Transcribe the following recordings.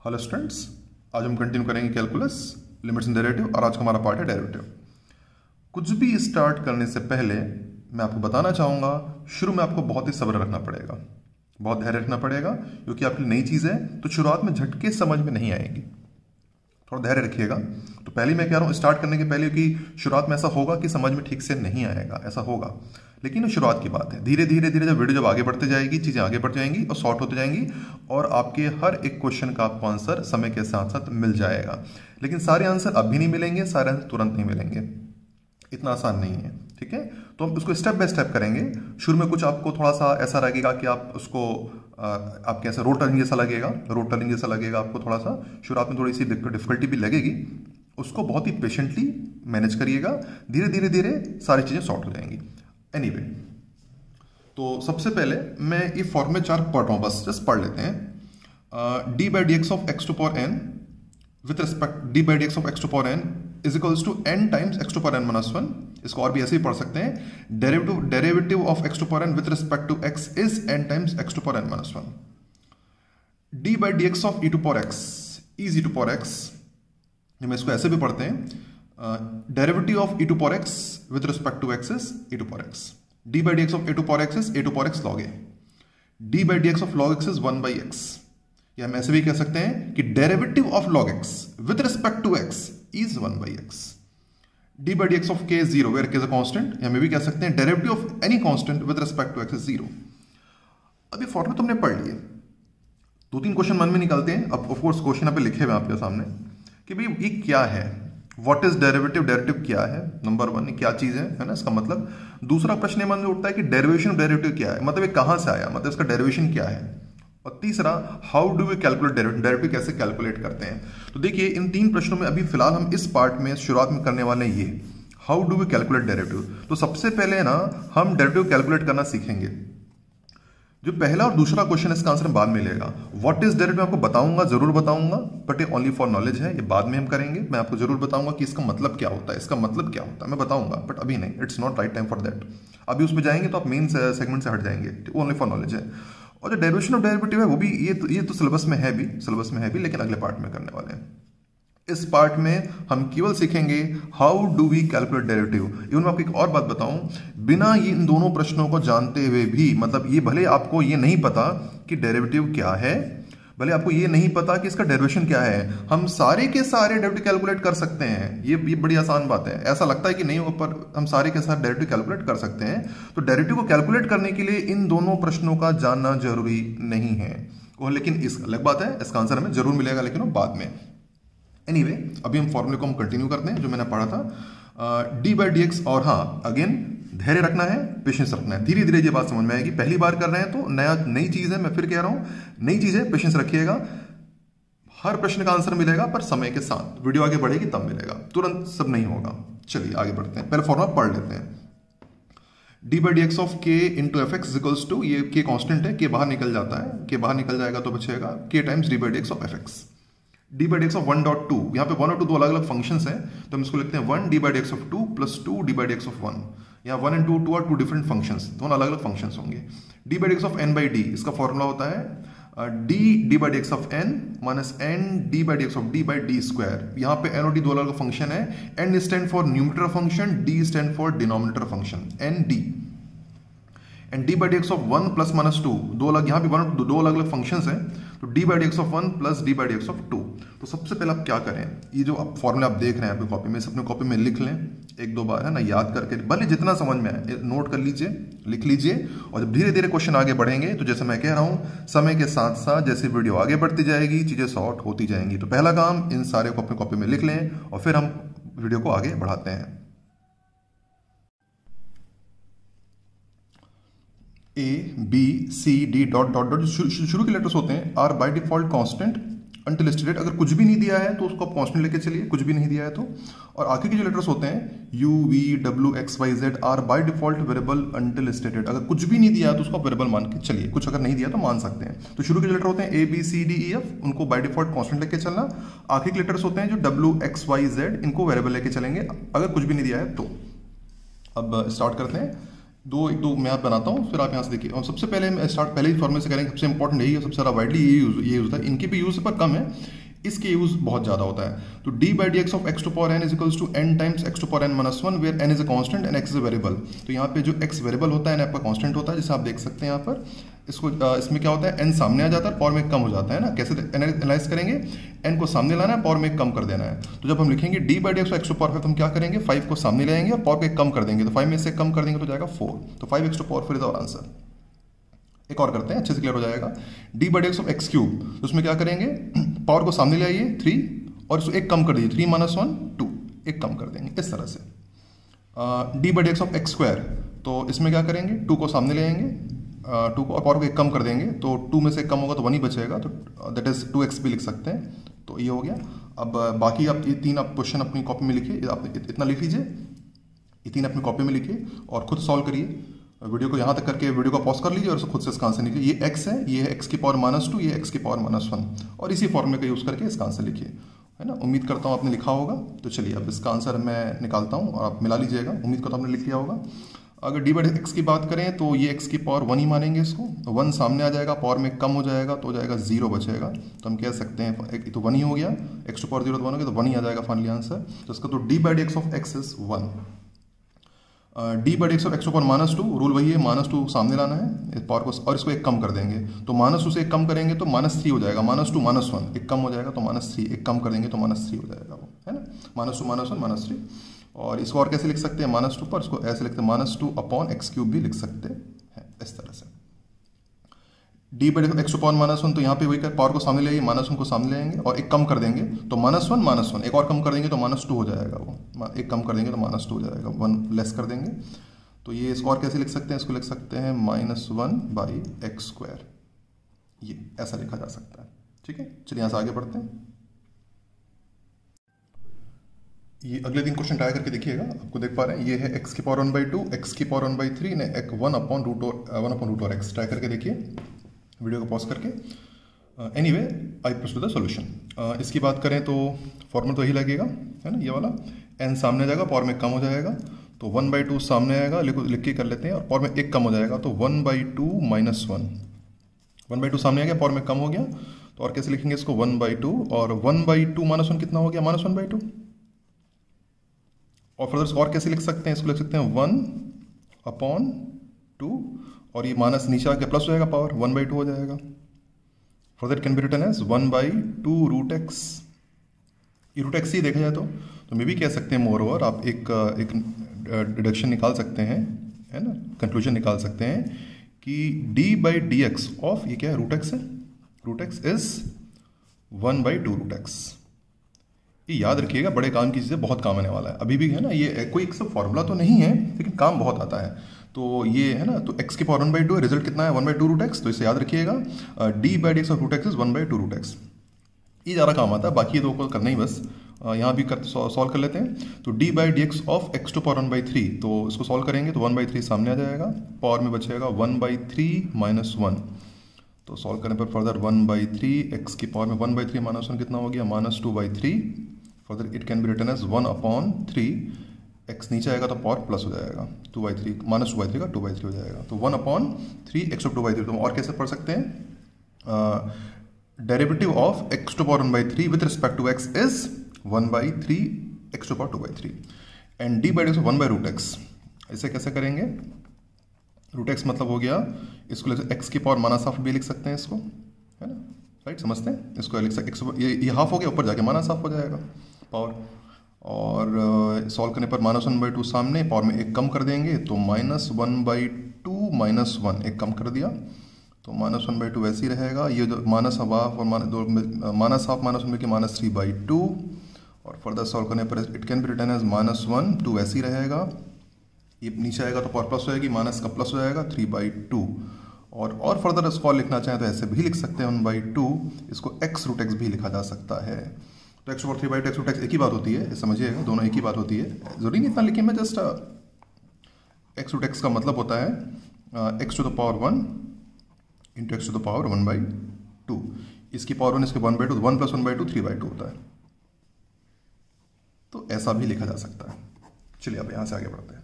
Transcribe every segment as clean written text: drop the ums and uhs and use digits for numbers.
Hello students, आज हम continue करेंगे कैलकुलस लिमिट्स एंड डेरिवेटिव और आज का हमारा पार्ट है डेरिवेटिव। कुछ भी स्टार्ट करने से पहले मैं आपको बताना चाहूँगा, शुरू में आपको बहुत ही सब्र रखना पड़ेगा, बहुत धैर्य रखना पड़ेगा, क्योंकि आपकी नई चीज़ है तो शुरुआत में झटके समझ में नहीं आएंगी, थोड़ा धैर्य रखिएगा। तो पहले मैं कह रहा हूँ स्टार्ट करने के पहले कि शुरुआत में ऐसा होगा कि समझ में ठीक से नहीं आएगा, ऐसा होगा, लेकिन शुरुआत की बात है। धीरे धीरे धीरे जब वीडियो जब आगे बढ़ते जाएगी, चीज़ें आगे बढ़ जाएंगी और शॉर्ट होते जाएंगी और आपके हर एक क्वेश्चन का आपको आंसर समय के साथ साथ मिल जाएगा। लेकिन सारे आंसर अभी नहीं मिलेंगे, सारे आंसर तुरंत नहीं मिलेंगे, इतना आसान नहीं है, ठीक है। तो हम उसको स्टेप बाय स्टेप करेंगे। शुरू में कुछ आपको थोड़ा सा ऐसा लगेगा कि आप उसको आपके ऐसा रोड टर्निंग जैसा लगेगा, रोड टर्निंग जैसा लगेगा आपको, थोड़ा सा शुरुआत में थोड़ी सी डिफिकल्टी भी लगेगी, उसको बहुत ही पेशेंटली मैनेज करिएगा। धीरे धीरे धीरे सारी चीज़ें सॉर्ट हो जाएंगी। एनीवे, तो सबसे पहले मैं ये फॉर्मूले 4 पढ़ रहा हूँ, बस जस्ट पढ़ लेते हैं। D by D x of x to power n with respect d by D x of x to power n is equals to n times x to power n minus 1। इसको और भी ऐसे ही पढ़ सकते हैं, derivative of x to power n with respect to x is n times x to power n minus 1। D by D x of E to power x is e to power x, हम इसको ऐसे भी पढ़ते हैं, derivative of e to power x with respect to x is e to power x. d by dx of a to power x is a to power x log a. d by dx of log x is 1 by x. या हम ऐसे भी कह सकते हैं कि derivative of log x with respect to x is 1 by x. d by dx of k is 0 where k is a constant. या हम भी कह सकते हैं derivative of any constant with respect to x is 0. अभी formula तुमने पढ़ लिए, 2-3 क्वेश्चन मन में निकलते हैं। अब ऑफ कोर्स क्वेश्चन यहाँ पे लिखे हुए आपके सामने कि भाई ये क्या है, व्हाट इज डेरिवेटिव, डेरिवेटिव क्या है, नंबर 1 क्या चीज है ना, इसका मतलब। दूसरा प्रश्न ये मन में उठता है कि डेरिवेशन ऑफ डेरिवेटिव क्या है, मतलब ये कहां से आया, मतलब इसका डेरिवेशन क्या है। और तीसरा, how do we calculate derivative, derivative कैसे कैलकुलेट करते हैं। तो देखिए इन 3 प्रश्नों में अभी फिलहाल हम इस पार्ट में शुरुआत में करने वाले हैं ये, how do we calculate derivative. तो सबसे पहले ना हम डेरिवेटिव कैलकुलेट करना सीखेंगे। जो पहला और दूसरा क्वेश्चन इसका आंसर बाद में मिलेगा। व्हाट इज डेरिवेटिव मैं आपको बताऊंगा, जरूर बताऊंगा, बट ये ओनली फॉर नॉलेज है, ये बाद में हम करेंगे। मैं आपको जरूर बताऊंगा कि इसका मतलब क्या होता है, इसका मतलब क्या होता है मैं बताऊंगा, बट अभी नहीं, it's not right time for that. अभी उसमें जाएंगे तो आप मेन सेगमेंट से हट जाएंगे, ओनली फॉर नॉलेज है। और जो डेरिवेशन ऑफ डेरिवेटिव है वो भी ये तो सिलेबस में है भी, लेकिन अगले पार्ट में करने वाले हैं। इस पार्ट में हम केवल सीखेंगे how do we calculate derivative. Even मैं आपको एक और बात बताऊं, बिना ये इन दोनों प्रश्नों को जानते हुए भी, मतलब ये भले आपको ये नहीं पता कि डेरिवेटिव क्या है, भले आपको ये नहीं पता कि इसका डेरिवेशन क्या है, हम सारे के सारे डेरिवेटिव कैलकुलेट कर सकते हैं। ये बड़ी आसान बात है। ऐसा लगता है कि नहीं, ऊपर हम सारे के सारे डेरिवेटिव कैलकुलेट कर सकते हैं। तो डेरिवेटिव को कैलकुलेट करने के लिए इन दोनों प्रश्नों का जानना जरूरी नहीं है, और लेकिन इस अलग बात है, इसका आंसर हमें जरूर मिलेगा, लेकिन वो बाद में। एनीवे, अभी हम फॉर्मूले को हम कंटिन्यू करते हैं जो मैंने पढ़ा था, डी बाई डी एक्स। और हाँ, अगेन धैर्य रखना है, पेशेंस रखना है, धीरे धीरे ये बात समझ में आएगी। पहली बार कर रहे हैं तो नई चीज है, मैं फिर कह रहा हूं नई चीज है, पेशेंस रखिएगा। हर प्रश्न का आंसर मिलेगा पर समय के साथ, वीडियो आगे बढ़ेगी तब मिलेगा, तुरंत सब नहीं होगा। चलिए आगे बढ़ते हैं, पहले फॉर्मूला पढ़ लेते हैं। D by D x of K into F x equals to, ये के कॉन्स्टेंट है, के बाहर निकल जाता है, के बाहर निकल जाएगा तो बचेगा के times d by D x of F x. D by D x of 1.2, यहाँ पे 1 और 2 दो अलग अलग फंक्शंस हैं, तो हम इसको लिखते हैं 1 D by D x of 2 plus 2 D by D x of 1। यहाँ 1 and 2 आर 2 डिफरेंट फंक्शंस, दोनों अलग अलग फंक्शंस होंगे। D by D x of n by d, इसका फॉर्मूला होता है d by D x of n minus n d by D x of d by d square. यहाँ पे N और डी दो अलग अलग फंक्शन है, n stand for numerator function, d stand for denominator function, n d. And d by D x of 1 plus minus 2, दो अलग, यहाँ भी दो अलग अलग फंक्शंस हैं, तो D by D x of 1 plus d by D x of 2। तो सबसे पहले आप क्या करें, ये जो आप फॉर्मूला आप देख रहे हैं अपनी कॉपी में, इसे अपनी कॉपी में लिख लें 1-2 बार, है ना, याद करके, भले जितना समझ में आए नोट कर लीजिए, लिख लीजिए। और जब धीरे धीरे क्वेश्चन आगे बढ़ेंगे तो जैसे मैं कह रहा हूँ, समय के साथ साथ जैसे वीडियो आगे बढ़ती जाएगी चीजें सॉर्ट होती जाएंगी। तो पहला काम, इन सारे को अपनी कॉपी में लिख लें और फिर हम वीडियो को आगे बढ़ाते हैं। A b c d dot dot dot, शुरू के लेटर्स होते हैं, are by default constant until stated. अगर कुछ भी नहीं दिया है तो उसको आप कांस्टेंट लेके चलिए, कुछ भी नहीं दिया है तो। और आखिर के जो लेटर्स होते हैं यू वी डब्ल्यू x y z are by default variable until stated. अगर कुछ भी नहीं दिया है तो उसको वेरिएबल मान के चलिए, कुछ अगर नहीं दिया तो मान सकते हैं। तो शुरू के लेटर होते हैं a b c d e f, उनको बाय डिफॉल्ट कांस्टेंट लेके चलना। आखिर के लेटर्स होते हैं जो डब्ल्यू एक्स वाई जेड, इनको वेरिएबल लेके चलेंगे अगर कुछ भी नहीं दिया है तो। अब स्टार्ट करते हैं। एक दो मैं आप बनाता हूँ, फिर आप यहाँ से देखिए। और सबसे पहले मैं पहले ही फॉर्मूले से करेंगे, सबसे इंपॉर्टेंट यही है, सबसे ज़्यादा वाइडली ये यूज होता है। इनके भी यूज पर कम है, इसके यूज बहुत ज़्यादा होता है। तो D by D x of x to power n is equals to n times x to power n minus one, where n is a constant and x is a variable. तो यहाँ पे जो x variable होता है, N आपका constant होता है, जैसे आप देख सकते हैं यहाँ पर। इसको इसमें क्या होता है, एन सामने आ जाता है, पावर में कम हो जाता है ना। कैसे एनालाइज करेंगे, एन को सामने लाना है, पावर में कम कर देना है। तो जब हम लिखेंगे D by D x x to power 5, तो हम क्या करेंगे, 5 को सामने ले आएंगे और पावर को कम कर देंगे। तो 5 में से कम कर देंगे तो जाएगा 4। तो 5 x to power 4 is our answer. एक और करते हैं, अच्छे से क्लियर हो जाएगा। D by D x of x cube, तो उसमें क्या करेंगे, पावर को सामने ले आइए 3 और इसको एक कम कर दीजिए, 3 माइनस 1 2, एक कम कर देंगे इस तरह से। D by D x of x square, तो इसमें क्या करेंगे, 2 को सामने ले आएंगे, 2 को और पावर को एक कम कर देंगे, तो 2 में से एक कम होगा तो 1 ही बचेगा, तो दैट इज 2x भी लिख सकते हैं। तो ये हो गया। अब बाकी आप ये 3 आप क्वेश्चन अपनी कॉपी में लिखिए, आप इतना लिख लीजिए, ये 3 अपनी कॉपी में लिखिए और खुद सॉल्व करिए। वीडियो को यहाँ तक करके वीडियो को पॉज कर लीजिए और खुद से इसका आंसर लिखिए। ये x है, ये है x की पावर -2, ये x की पावर -1, और इसी फॉर्मूले का यूज़ करके इसका आंसर लिखिए, है ना। उम्मीद करता हूँ आपने लिखा होगा। तो चलिए अब इसका आंसर मैं निकालता हूँ और आप मिला लीजिएगा। उम्मीद करता हूँ आपने लिख लिया होगा। अगर डी बाई एक्स की बात करें तो ये x की पावर 1 ही मानेंगे इसको, 1 सामने आ जाएगा, पावर में कम हो जाएगा तो हो जाएगा 0 बचेगा। तो हम कह सकते हैं एक तो 1 ही हो गया, x टू पावर 0 तो 1 हो गया, तो 1 ही आ जाएगा फाइनली आंसर। तो इसका तो D by x of x is 1। D by x of x to power -2, rule वही है, -2 सामने लाना है पावर को और इसको एक कम कर देंगे। तो -2 से एक कम करेंगे तो -3 हो जाएगा, -2 -1 एक कम हो जाएगा तो -3, एक कम कर देंगे तो -3 हो जाएगा वो, है ना। -2 -1 -3। और इसको और कैसे लिख सकते हैं, -2 पर इसको ऐसे लिखते हैं, -2 अपॉन एक्स क्यूब भी लिख सकते हैं इस तरह से। D by x to power -1, तो यहाँ पे वही कर, पावर को सामने ले आइए, -1 को सामने ले आएंगे और एक कम कर देंगे तो -1 एक और कम कर देंगे तो -2 हो जाएगा वो, एक कम कर देंगे तो -2 हो जाएगा, 1 लेस कर देंगे। तो ये इसको और कैसे लिख सकते हैं, इसको लिख सकते हैं -1/x², ये ऐसा लिखा जा सकता है। ठीक है, चलिए यहाँ से आगे बढ़ते हैं। ये अगले दिन क्वेश्चन ट्राई करके देखिएगा, आपको देख पा रहे हैं, ये है x की पावर 1/2, x की पावर 1/3 ने 1/√x। ट्राई करके देखिए वीडियो को पॉज करके। Anyway I proceed to the solution. इसकी बात करें तो फॉर्मूला तो यही लगेगा, है ना, ये वाला। n सामने आ जाएगा, पावर में कम हो जाएगा, तो 1/2 सामने आएगा, लिख के कर लेते हैं, और पावर में एक कम हो जाएगा तो 1/2 -1। 1/2 सामने आ गया, पावर में कम हो गया, तो और कैसे लिखेंगे इसको, 1/2 और 1/2 -1 कितना हो गया, -1/2। और फर्दर और कैसे लिख सकते हैं, इसको लिख सकते हैं 1/2 और ये माइनस नीचे आके प्लस हो जाएगा, पावर 1/2 हो जाएगा। Further can be written as 1/2√x। ये √x ही देखा जाए तो मे भी कह सकते हैं मोर ओवर, आप एक डिडक्शन निकाल सकते हैं, है ना, कंक्लूजन निकाल सकते हैं कि d/dx ऑफ ये क्या है, √x है, √x इज 1/2√x। ये याद रखिएगा, बड़े काम की चीज़ें बहुत काम आने वाला है। अभी भी है ना, ये कोई एक सब फॉर्मूला तो नहीं है लेकिन काम बहुत आता है। तो ये है ना, तो x की पावर 1/2 है, रिजल्ट कितना है 1/2√x। तो इसे याद रखिएगा, d/dx of √x is 1/2√x। ये ज़्यादा काम आता है, बाकी ये दो को करना ही बस। यहाँ भी सॉल्व कर लेते हैं। तो d/dx of x to power 1/3, तो इसको सॉल्व करेंगे तो 1/3 सामने आ जाएगा, पावर में बचेगा 1/3 -1। तो सॉल्व करने पर फर्दर 1/3 x की पावर में 1/3 -1 कितना हो गया, -2/3। Further it can be written as 1/3, x नीचे आएगा तो पावर प्लस हो जाएगा, 2/3 -2/3 का 2/3 हो जाएगा, तो 1/3 x टू 2/3। तो और कैसे पढ़ सकते हैं, derivative of x to power 1/3 with respect to x is 1/3 x to power 2/3 and d/dx 1/√x। इसे कैसे करेंगे, √x मतलब हो गया, इसको x की पावर -12 भी लिख सकते हैं इसको, है ना, राइट, समझते हैं इसको लिख सकते, ये हाफ हो गया, ऊपर जाके -12 हो जाएगा पावर। और सॉल्व करने पर -1/2 सामने, पावर में एक कम कर देंगे तो -1/2 -1 एक कम कर दिया, तो -1/2 वैसे ही रहेगा। ये जो -1/2 और -1 में कि -3/2। और फर्दर सॉल्व करने पर it can be written as -1 2 वैसे ही रहेगा, ये नीचे आएगा तो पावर प्लस हो जाएगी, माइनस का प्लस हो जाएगा 3/2। और फर्दर इसको लिखना चाहें तो ऐसे भी लिख सकते हैं 1/2, इसको x√x भी लिखा जा सकता है। तो x ओवर 3/2 x√x एक ही बात होती है, समझिएगा, दोनों एक ही बात होती है, जरूरी नहीं इतना लिखिए मैं, जस्ट x√x का मतलब होता है x to the power 1 into x to the power 1/2। इसकी पावर 1, इसके 1/2, 1 + 1/2 3/2 होता है, तो ऐसा भी लिखा जा सकता है। चलिए अब यहाँ से आगे बढ़ते हैं।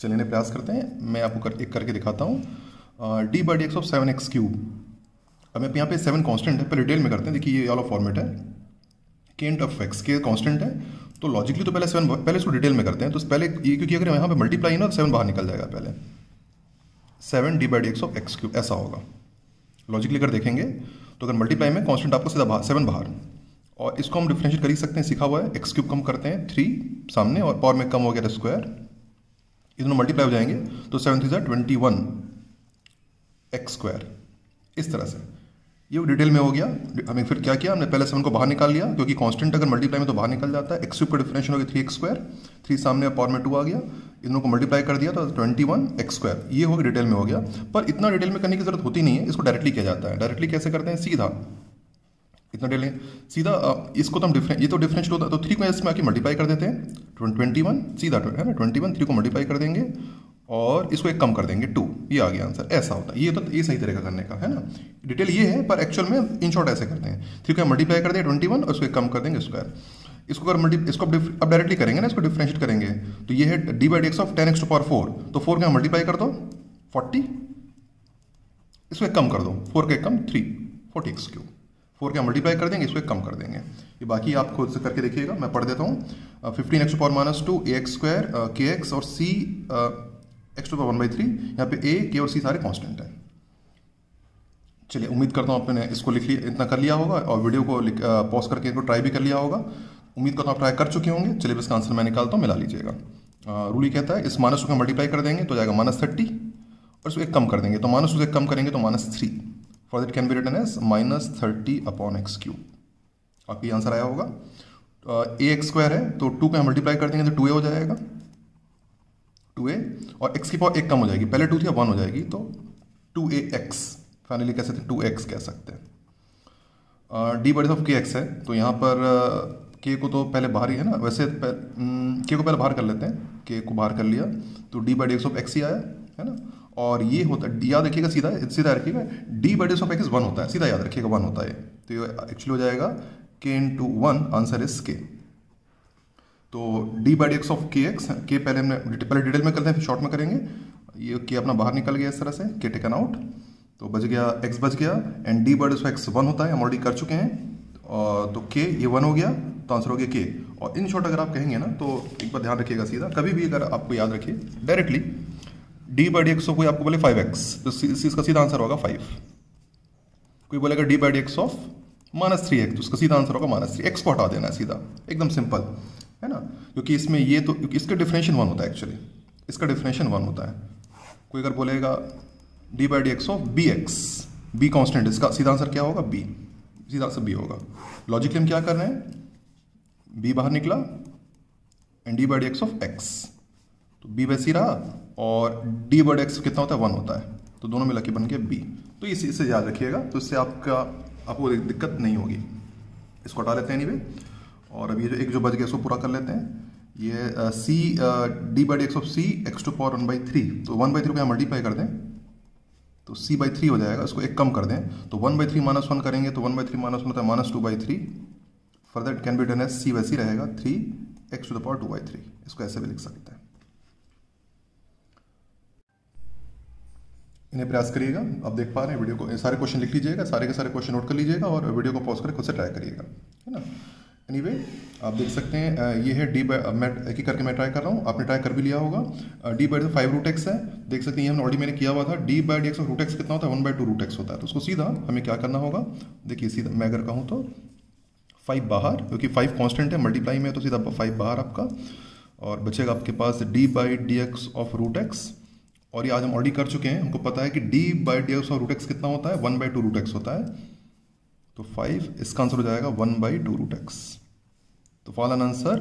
चलिए इन्हें प्रयास करते हैं। मैं आपको एक करके दिखाता हूँ। D by D x of 7x cube. अब मैं यहाँ पे 7 कांस्टेंट है, पहले डिटेल में करते हैं। देखिए ये वाला फॉर्मेट है, के इंट ऑफ एक्स, के कांस्टेंट है तो लॉजिकली तो पहले 7, पहले इसको डिटेल में करते हैं। तो पहले ये क्योंकि अगर यहाँ पे मल्टीप्लाई ना तो 7 बाहर निकल जाएगा। पहले 7 D by D x of x cube ऐसा होगा। लॉजिकली अगर देखेंगे तो अगर मल्टीप्लाई में कांस्टेंट आपको सीधा बाहर 7 बाहर, और इसको हम डिफरेंशिएट कर ही सकते हैं, सीखा हुआ है। एक्स क्यूब कम करते हैं 3 सामने और पावर में कम हो गया स्क्वायर, ये दोनों मल्टीप्लाई हो जाएंगे तो 7 3 21 एक्स स्क्वायर। इस तरह से ये डिटेल में हो गया। हमें फिर क्या किया, हमने पहले 7 को बाहर निकाल लिया क्योंकि कांस्टेंट अगर मल्टीप्लाई में तो बाहर निकल जाता है। एक्स क्यूब का डिफरेंशियल हो गया 3x स्क्वायर, 3 सामने पावर में 2 आ गया, इन दोनों को मल्टीप्लाई कर दिया तो 21 एक्स स्क्वायर। ये हो गया डिटेल में हो गया। पर इतना डिटेल में करने की जरूरत होती नहीं है, इसको डायरेक्टली किया जाता है। डायरेक्टली कैसे करते हैं, सीधा इतना डिटेल सीधा इसको तो हम ये तो डिफरेंशियल होता है तो 3 को इसमें आके मल्टीप्लाई कर देते हैं 21 सीधा है ना, 21 3 को मल्टीप्लाई कर देंगे और इसको एक कम कर देंगे 2, ये आ गया आंसर। ऐसा होता है, ये तो ये सही तरीका करने का है ना। डिटेल ये है पर एक्चुअल में इन शॉर्ट ऐसे करते हैं। 3 को मल्टीप्लाई कर देंगे 21 और उसको एक कम कर देंगे स्क्वायर। इसको अगर इसको अब डायरेक्टली करेंगे ना, इसको डिफरेंशिएट करेंगे तो ये है d by D x of 10x to power 4, तो 4 का मल्टीप्लाई कर दो 40, इसको एक कम कर दो 4 का एक कम 3 40x क्यूब। 4 का मल्टीप्लाई कर देंगे, इसको एक कम कर देंगे। ये बाकी आप खुद से करके देखिएगा, मैं पढ़ देता हूँ। 15x to power -2 ax square kx और c x टू पावर 1/3। यहाँ पे a k और c सारे कांस्टेंट हैं। चलिए उम्मीद करता हूँ आपने इसको लिख लिया, इतना कर लिया होगा और वीडियो को पॉज करके इनको ट्राई भी कर लिया होगा। उम्मीद करता हूँ आप ट्राई कर चुके होंगे। चलिए इसका आंसर मैं निकालता हूँ, मिला लीजिएगा। रूल ही कहता है इस -2 का मल्टीप्लाई कर देंगे तो जाएगा -30 और इसको एक कम कर देंगे तो -2 से एक कम करेंगे तो -3। For that can be written as -30/x cube. आपको ये आंसर आया होगा। ax स्क्वायर है तो 2 का मल्टीप्लाई कर देंगे तो 2a हो जाएगा 2a, और x की पावर एक कम हो जाएगी, पहले 2 थी अब 1 हो जाएगी तो 2ax। फाइनली कह सकते हैं 2x कह सकते हैं। डी बाई ऑफ के एक्स है तो यहाँ पर k को तो पहले बाहर ही है ना, वैसे k को पहले बाहर कर लेते हैं। k को बाहर कर लिया तो D by x of X ही आया है ना। और ये होता है, याद रखिएगा, सीधा सीधा रखिएगा, डी बाई ऑफ एक्स 1 होता है, सीधा याद रखिएगा 1 होता है। तो ये एक्चुअली हो जाएगा k into 1, answer is k। तो डी बाई एक्स ऑफ के एक्स, के पहले हमने डिटेल में करते हैं फिर शॉर्ट में करेंगे। ये के अपना बाहर निकल गया इस तरह से, के टेकन आउट तो बच गया x बच गया। And d by of x 1 होता है, हम ऑलरेडी कर चुके हैं। और तो k ये 1 हो गया तो आंसर हो गया k। और इन शॉर्ट अगर आप कहेंगे ना तो एक बार ध्यान रखिएगा, सीधा कभी भी अगर आपको याद रखिए directly D by D x of कोई आपको बोले 5x तो इसका सीधा आंसर होगा 5। कोई बोलेगा D by D x of -3x तो उसका सीधा आंसर होगा -3। x को हटा देना है सीधा, एकदम सिंपल है ना। क्योंकि इसमें ये तो क्योंकि इसका डिफरेंशियल 1 होता है, एक्चुअली इसका डिफरेंशियल 1 होता है। कोई अगर बोलेगा D by D x of bx, b constant, इसका सीधा आंसर क्या होगा b, सीधा आंसर b होगा। लॉजिकली हम क्या कर रहे हैं, b बाहर निकला and d by D x of x तो b वैसी रहा और डी बाई डी एक्स कितना होता है 1 होता है तो दोनों मिला के बन गया b। तो इससे याद रखिएगा, तो इससे आपको दिक्कत नहीं होगी। इसको हटा लेते हैं एनीवे। और अब ये जो एक जो बच गया इसको पूरा कर लेते हैं। ये c d by D x of c x to power 1/3 तो 1/3 को यहाँ मल्टीप्लाई कर दें तो c/3 हो जाएगा। इसको एक कम कर दें तो 1/3 -1 करेंगे तो 1/3 -1 होता है -2/3। Further it can be done as c वैसी रहेगा 3x टू द पावर 2/3। इसको ऐसे भी लिख सकते हैं। इन्हें प्रयास करिएगा, आप देख पा रहे हैं वीडियो को, सारे क्वेश्चन लिख लीजिएगा, सारे के सारे क्वेश्चन नोट कर लीजिएगा और वीडियो को पॉज करके खुद से ट्राई करिएगा, है ना। एनीवे आप देख सकते हैं ये है डी बाई, मैं एक ही करके मैं ट्राई कर रहा हूँ, आपने ट्राई कर भी लिया होगा। डी बाई 5√x है, देख सकते हैं ये हमने ऑलरेडी मैंने किया हुआ था। D by D x of √x कितना होता है 1/2√x होता है। तो उसको सीधा हमें क्या करना होगा, देखिए सीधा मैं अगर कहूँ तो 5 बाहर, क्योंकि 5 कॉन्स्टेंट है मल्टीप्लाई में तो सीधा 5 बाहर आपका, और बचेगा आपके पास D by D x of √x। और ये आज हम ऑलरेडी कर चुके हैं, हमको पता है कि D by D x of √x कितना होता है 1/2√x होता है। तो 5, इसका आंसर हो जाएगा 1/2√x। तो फाइनल आंसर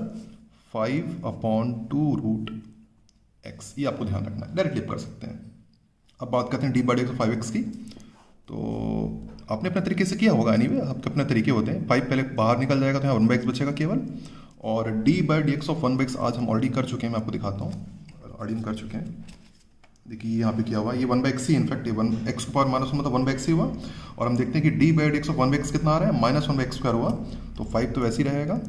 5/2√x। ये आपको ध्यान रखना है, डायरेक्टली कर सकते हैं। अब बात करते हैं D by D x of 5x की। तो आपने अपने तरीके से किया होगा, एनीवे आपके अपने तरीके होते हैं। 5 पहले बाहर निकल जाएगा तो यहाँ 1/x बचेगा केवल। और D by D x of 1/x आज हम ऑलरेडी कर चुके हैं, मैं आपको दिखाता हूँ, ऑलरेडी कर चुके हैं। देखिए यहाँ पे क्या हुआ, ये 1/x ही, इनफैक्ट ये 1x टू पावर -1 मतलब 1/x ही हुआ। और हम देखते हैं कि D by D x of 1/x कितना आ रहा है -1/x² हुआ, तो 5 तो वैसे ही रहेगा।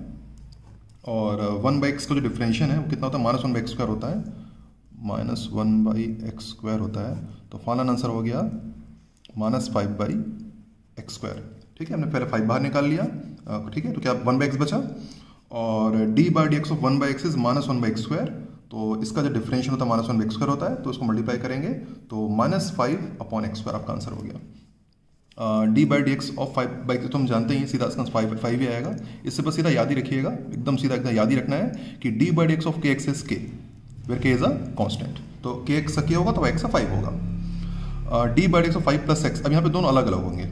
और 1/x का जो डिफरेंशियल है वो कितना होता है -1/x² होता है, -1/x² होता है, तो फाइनल आंसर हो गया -5/x²। ठीक है, हमने पहले 5 बाहर निकाल लिया। ठीक है, तो क्या 1/x बचा, और d/dx of 1/x is -1/x²। तो इसका जो डिफरेंशियल होता है -1/x² होता है, तो इसको मल्टीप्लाई करेंगे तो -5/x² आपका आंसर हो गया। d/dx ऑफ 5/x तो हम जानते हैं सीधा इसका 5 ही आएगा। इससे बस सीधा याद ही रखिएगा, एकदम सीधा एकदम याद ही रखना है कि d/dx of kx is k, where k is a constant. तो kx का k होगा तो x का 5 होगा। d/dx ऑफ 5 + x, अब यहाँ पे दोनों अलग अलग होंगे,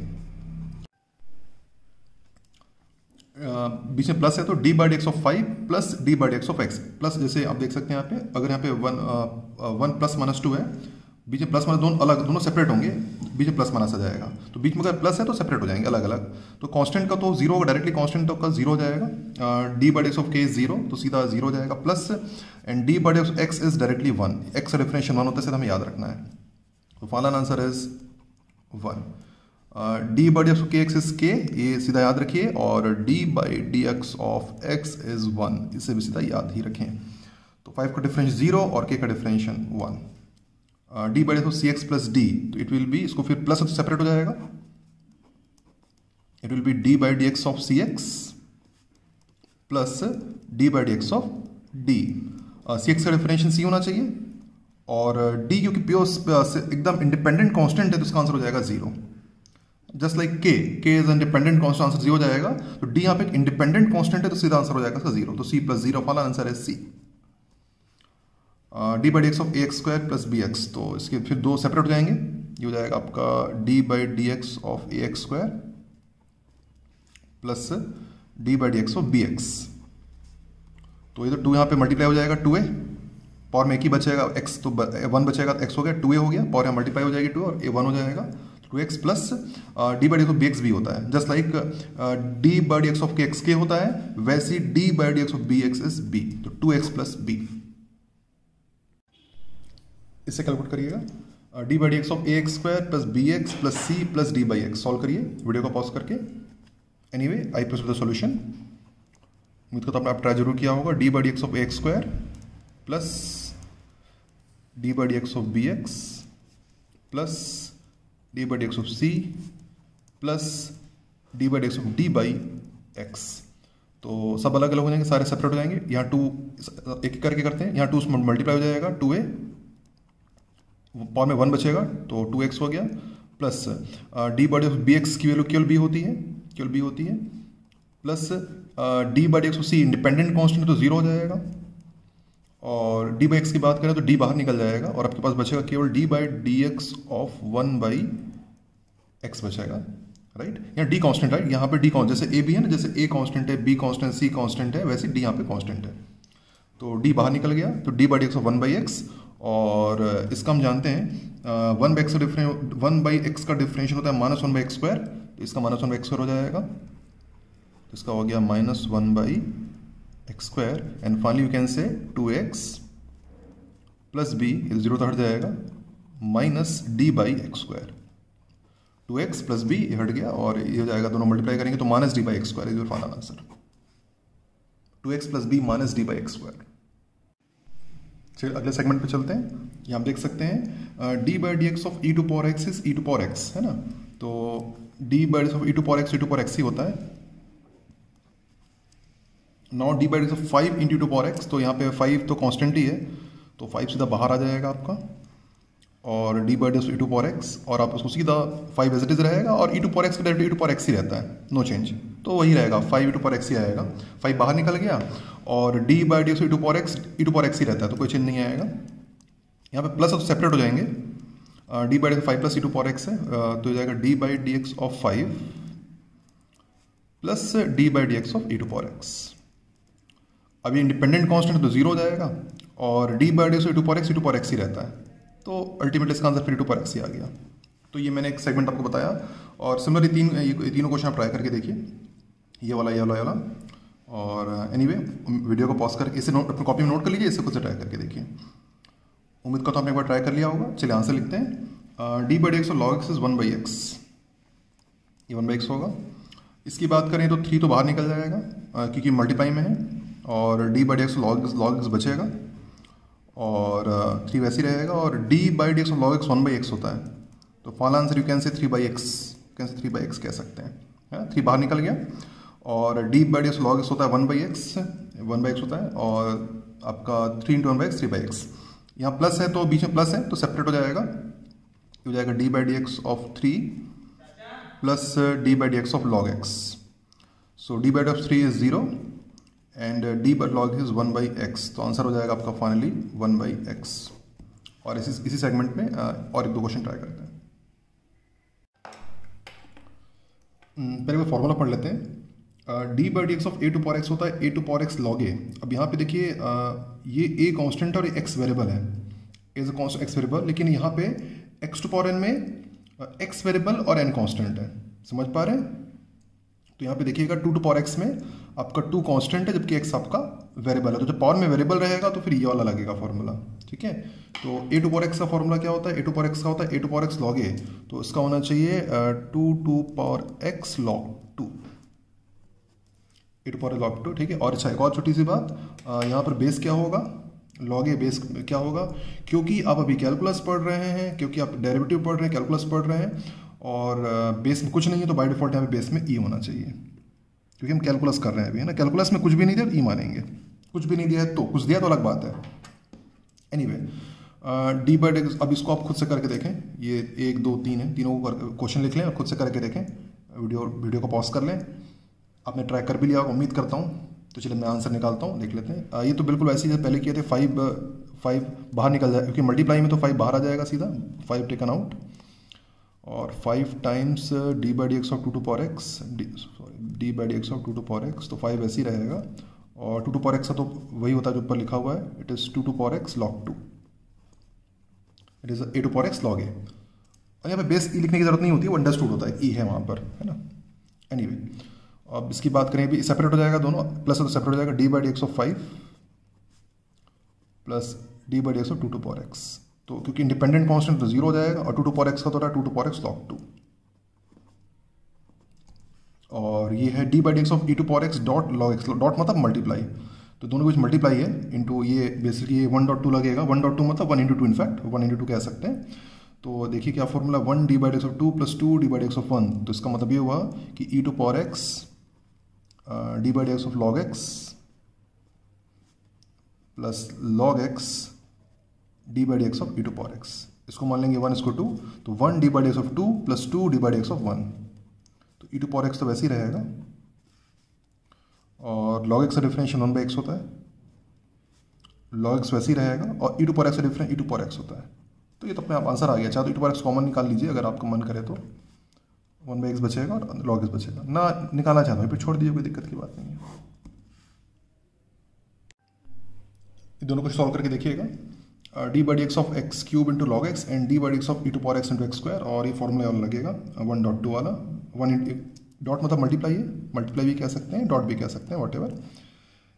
बीच में प्लस है तो d/dx of 5 plus d/dx of x plus, जैसे आप देख सकते हैं यहाँ पे, अगर यहाँ पे 1 + -2 है, बीच में प्लस माइनस दोनों सेपरेट होंगे, बीच में प्लस माइनस आ जाएगा, तो बीच में अगर प्लस है तो सेपरेट हो जाएंगे अलग अलग। तो कांस्टेंट का तो 0 होगा, डायरेक्टली कांस्टेंट तो का 0 हो जाएगा। d/dx ऑफ k इज 0, तो सीधा 0 हो जाएगा, plus and d/dx of x is directly 1, x का डिफरेंशियल 1 होता है, सीधा हमें याद रखना है। तो final answer is 1। d/dx of kx is k, ये सीधा याद रखिए, और d/dx ऑफ x इज 1, इसे भी सीधा याद ही रखें। तो 5 का डिफरेंस 0 और k का differential 1। d/dx of cx plus d, तो इट विल बी, इसको फिर प्लस सेपरेट हो जाएगा, it will be d/dx of cx plus d/dx of d। cx का डिफरेंशियल c होना चाहिए, और d क्योंकि प्योर एकदम इंडिपेंडेंट कांस्टेंट है, तो इसका आंसर हो जाएगा 0। Just like k is independent constant, answer 0 हो जाएगा। तो d यहाँ पे एक इंडिपेंडेंट कांस्टेंट है, तो सीधा आंसर हो जाएगा इसका 0। तो c + 0, फाइनल आंसर है c। d/dx of ax² plus bx, तो इसके फिर दो सेपरेट हो जाएंगे, ये हो जाएगा आपका d/dx of ax² plus d/dx of bx। तो ये तो 2 यहाँ पे मल्टीप्लाई हो जाएगा, 2a पावर में एक ही बचेगा, x तो 1 बचेगा, तो x हो गया, 2a हो गया, पावर यहाँ मल्टीप्लाई हो जाएगी 2 और a 1 हो जाएगा, 2x plus d/dx of bx भी होता है। Just like d/dx of kx k होता है, वैसे ही d/dx of bx is b, तो 2x प्लस b। इससे कैलकुलेट करिएगा, d/dx of ax² plus bx plus c plus d/x। Solve करिए वीडियो को पॉज करके। Anyway I proceed the solution. उम्मीद करता हूं आप ट्राई जरूर किया होगा। d/dx of ax² plus d/dx of bx plus d/dx of c plus d/dx of d/x। तो सब अलग अलग हो जाएंगे, सारे सेपरेट हो जाएंगे। यहाँ 2 एक करके करते हैं, यहाँ 2 मल्टीप्लाई हो जाएगा, 2a पावर में 1 बचेगा, तो 2x हो गया, प्लस d/dx ऑफ bx की वैल्यू केवल b होती है, plus d/dx of c independent constant, तो 0 हो जाएगा, और d/x की बात करें तो d बाहर निकल जाएगा, और आपके पास बचेगा केवल d/dx ऑफ 1/x बचेगा, राइट। यहाँ d कांस्टेंट है, यहाँ पे d कांस्टेंट, जैसे a भी है ना, जैसे a कांस्टेंट है, b कांस्टेंट, c कांस्टेंट है, वैसे d यहाँ पे कांस्टेंट है, तो d बाहर निकल गया, तो d/dx ऑफ 1/x, और इसका हम जानते हैं 1/x का डिफरेंशियल होता है -1/x², तो इसका -1/x² हो जाएगा, तो इसका हो गया -1/x², and finally you can say 2x plus b, 0 तो हट जाएगा, minus d/x²। 2x plus b ये हट गया, और ये हो जाएगा, दोनों मल्टीप्लाई करेंगे तो -d/x² is your final answer. 2x plus b minus d/x²। चलिए अगले सेगमेंट पे चलते हैं। यहाँ आप देख सकते हैं d/dx of e to power x is e to power x, है ना। तो d/dx of e to power x ही होता है। Now d/dx of 5 into two power x, तो यहाँ पे 5 तो कांस्टेंट ही है, तो 5 सीधा बाहर आ जाएगा आपका, और d/dx of e to power x, और आप उसको सीधा 5 एज इट इज रहेगा, और e टू पावर x का direct e to power x ही रहता है, नो चेंज, तो वही रहेगा, 5 e टू पावर x ही आएगा। 5 बाहर निकल गया, और d/dx e to power x ही रहता है, तो कोई चेंज नहीं आएगा। यहाँ पे प्लस सेपरेट हो जाएंगे, d/dx 5 plus e to power x है, तो हो जाएगा d/dx of 5 plus d/dx of e to power x। अब ये इंडिपेंडेंट कांस्टेंट तो 0 हो जाएगा, और d/dx e to power x ही रहता है, तो अल्टीमेटली इसका आंसर फिर e टू पावर x ही आ गया। तो ये मैंने एक सेगमेंट आपको बताया, और सिमिलरली तीनों क्वेश्चन आप ट्राई करके देखिए, ये वाला, और एनीवे वीडियो को पॉज करके इसे अपनी कॉपी में नोट कर लीजिए, इससे खुद से ट्राई करके देखिए। उम्मीद करता हूँ आपने एक बार ट्राई कर लिया होगा। चलिए आंसर लिखते हैं। d/dx of log x is 1/x, ये 1/x होगा। इसकी बात करें तो 3 तो बाहर निकल जाएगा, क्योंकि मल्टीप्लाई में है, और d/dx log x बचेगा, और 3 वैसे ही रहेगा, और D by D x of log x 1/x होता है, तो final answer you can say 3/x, can say 3/x कह सकते हैं। 3 बाहर निकल गया, और D by D x log x होता है 1/x होता है, और आपका 3 × 1/x 3/x। यहाँ प्लस है तो बीच में प्लस है तो सेपरेट हो जाएगा, हो जाएगा d by D x of 3 plus d by D x of log x. So D by D of 3 is 0 and d by log is 1/x, तो आंसर हो जाएगा आपका फाइनली 1/x। और इसी सेगमेंट में और एक 2 क्वेश्चन ट्राई करते हैं। पहले वो फॉर्मूला पढ़ लेते हैं। D by D x of a to power x होता है a to power x log a. अब यहाँ पे देखिए ये ए कांस्टेंट और एक्स वेरिएबल है, as a constant x variable, लेकिन यहाँ पे एक्स टू पावर एन में एक्स वेरिएबल और एन कांस्टेंट है, समझ पा रहे हैं? तो यहाँ पे देखिएगा 2 टू पावर एक्स में आपका 2 कांस्टेंट है जबकि एक्स आपका वेरिएबल है, तो जब पावर में वेरिएबल रहेगा तो फिर ये वाला लगेगा फॉर्मूला, ठीक है। तो ए टू पावर एक्स का फॉर्मूला क्या होता है? ए टू पावर एक्स का होता है a to power x log a, तो इसका होना चाहिए 2 to power x log 2, a to power log 2, ठीक है। और अच्छा एक और छोटी सी बात, यहाँ पर बेस क्या होगा? लॉग ए बेस क्या होगा? क्योंकि आप अभी कैलकुलस पढ़ रहे हैं, क्योंकि आप डेरिवेटिव पढ़ रहे हैं, कैलकुलस पढ़ रहे हैं, और बेस में कुछ नहीं है तो बाय डिफॉल्ट यहाँ पे बेस में ई होना चाहिए, क्योंकि हम कैलकुलस कर रहे हैं अभी, है ना। कैलकुलस में कुछ भी नहीं दिया तो ई मानेंगे, कुछ भी नहीं दिया है तो, कुछ दिया तो अलग बात है। एनीवे डी बाई डी, अब इसको आप खुद से करके देखें, ये 1 2 3 है, तीनों को क्वेश्चन लिख लें और खुद से करके देखें। वीडियो को पॉज कर लें। आपने ट्राई कर भी लिया उम्मीद करता हूँ, तो चलिए मैं आंसर निकालता हूँ, देख लेते हैं। ये तो बिल्कुल वैसे ही जैसे पहले किए थे, 5 बाहर निकल जाए, क्योंकि मल्टीप्लाई में तो 5 बाहर आ जाएगा सीधा, 5 टेकन आउट, और 5 times d by D x of 2 to power x, D by D x of 2 to power x, तो 5 ऐसे ही रहेगा, और 2 टू पावर एक्स का तो वही होता है जो ऊपर लिखा हुआ है, it is 2 to power x log 2, it is A to power x log A. और यहाँ पे बेस ई लिखने की जरूरत नहीं होती है, वो अंडरस्टूड होता है, ई है वहाँ पर, है ना। एनीवे अब इसकी बात करें, अभी सेपरेट हो जाएगा दोनों, प्लस तो सेपरेट हो जाएगा, d by D x of 5 plus d by D x of 2 to power x, तो क्योंकि इंडिपेंडेंट कांस्टेंट तो 0 हो जाएगा, और 2 टू पावर एक्स का तो रहा 2 टू पावर एक्स लॉग 2, और ये है d by D x of E to power x dot log x, dot मतलब मल्टीप्लाई, तो दोनों कुछ मल्टीप्लाई है इनटू ये, बेसिकली ये 1.2 लगेगा, 1.2 मतलब 1 × 2, इनफैक्ट 1 × 2 कह सकते हैं। तो देखिए क्या formula, 1 D by D x of 2 plus 2 D by D x of 1, तो इसका मतलब ये हुआ कि E to power x D by D x of log X plus log X D by D x of E to power X, इसको मान लेंगे 1 इसको 2, तो 1 D by D x of 2 plus 2 D by D x of 1, तो ई to power x तो वैसे ही रहेगा, और लॉग एक्स का डिफरेंशियल 1/x होता है, लॉग एक्स वैसे ही रहेगा, और ई टू पावर एक्स का difference e to power x होता है, तो ये तो अपने आप आंसर आ गया। चाहे तो ई टू पावर एक्स कॉमन निकाल लीजिए अगर आपको मन करे तो, 1/x बचेगा और लॉग एक्स बचेगा, ना निकालना चाहता हूँ फिर छोड़ दीजिए, कोई दिक्कत की बात नहीं है। दोनों को सॉल्व करके देखिएगा, d by D x of x cube into log x and d by D x of E to power x into x square, और ये फॉर्मूला वाला लगेगा 1.2 वाला, 1 डॉट मतलब मल्टीप्लाई है, मल्टीप्लाई भी कह सकते हैं, डॉट भी कह सकते हैं, वॉटेवर,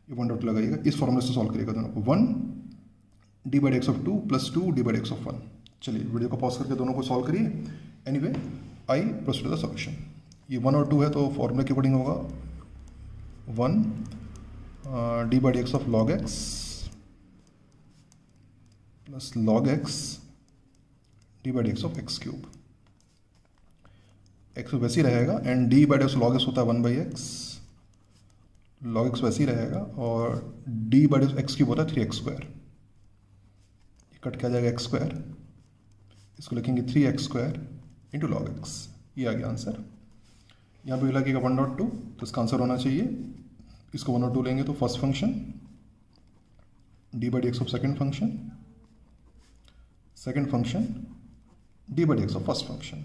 ये 1.2 लगाइएगा, इस फॉर्मूले से सॉल्व करिएगा दोनों को, 1 D by D x of 2 plus 2 D by D x of 1। चलिए वीडियो को पॉज करके दोनों को सॉल्व करिए। Anyway I proceed to the solution. ये 1 और 2 है तो फॉर्मूले के अकॉर्डिंग होगा 1 D by D x of log X plus log X D by D x of x cube, x वैसे ही रहेगा, and d by D x log x होता है 1/x, लॉग एक्स वैसे ही रहेगा, और D by D x cube होता है 3x स्क्वायर, कट क्या जाएगा x स्क्वायर, इसको लिखेंगे 3x square into log x, ये आ गया आंसर। यहाँ पे लगेगा 1.2, तो इसका आंसर होना चाहिए, इसको 1.2 लेंगे तो first function D by D x of second function D by D x of first function,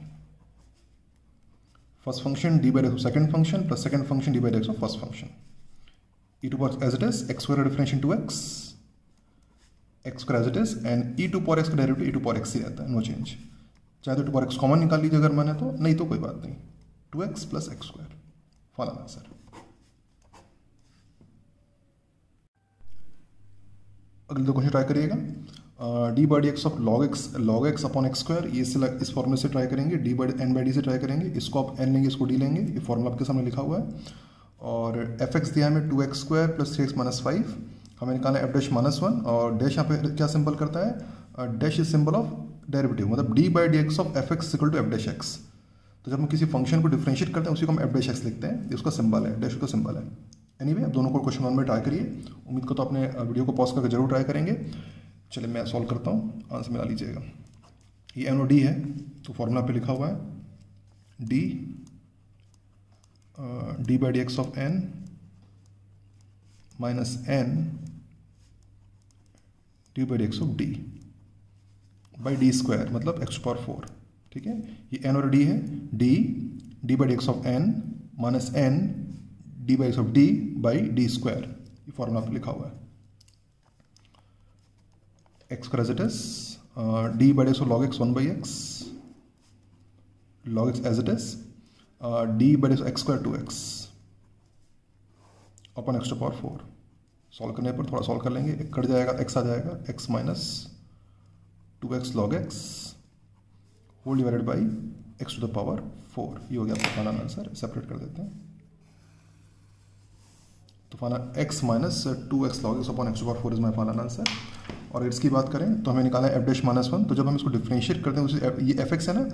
first function D by D x of second function plus second function D by D x of first function, E to power as it is, X square differential to x square as it is, and E to power x का derivative E to power X ही रहता है, no change. चाहे तो to power x common निकाल लीजिए अगर मन है तो, नहीं तो कोई बात नहीं, 2x plus x square, final answer. अगले 2 क्वेश्चन ट्राई करिएगा, d by D x of log x upon x square, ये इस फॉर्मूले से ट्राई करेंगे, d by n by d से ट्राई करेंगे, इसको आप एन लेंगे, इसको डी लेंगे, ये फॉर्मूला आपके सामने लिखा हुआ है, और एफ एक्स दिया है हमें 2x square plus 3x minus 5, हमें निकालना है एफ डैश माइनस वन, और डैश यहाँ पे क्या सिंबल करता है, dash is symbol of derivative, मतलब D by D x of F X equal to F dash X. तो जब हम किसी फंक्शन को डिफरेंशिएट करते हैं उसी को हम एफ डैश एक्स लिखते हैं, ये उसका सिंबल है, डैश का सिंबल है। एनीवे अब दोनों को क्वेश्चन 1 में ट्राई करिए, उम्मीद को तो अपने वीडियो को पॉज करके जरूर ट्राई करेंगे। चलिए मैं सॉल्व करता हूँ, आंसर मिला लीजिएगा। ये एन और डी है, तो फॉर्मूला पे लिखा हुआ है d d by D x of n minus n d by D x of d by d square, मतलब एक्स पावर 4। ठीक है, ये एन और डी है, d d by D x of n minus n d by x of d by d square, ये formula पे लिखा हुआ है। एक्स का as it is, d by D x of log x 1 by x, log x as it is, d by D x x square 2x upon x to power 4। Solve करने पर थोड़ा solve कर लेंगे, एक cut जाएगा, x आ जाएगा, x minus 2x log x whole divided by x to the power 4। ये हो गया आपका फाइनल आंसर। सेपरेट कर देते हैं, तो final x minus 2x log x upon x to power 4 is my final answer. और अगर इसकी बात करें तो हमें निकाला है एफ डैश माइनस वन, तो जब हम इसको डिफरेंशिएट करते हैं उसे ये एफ एक्स है ना,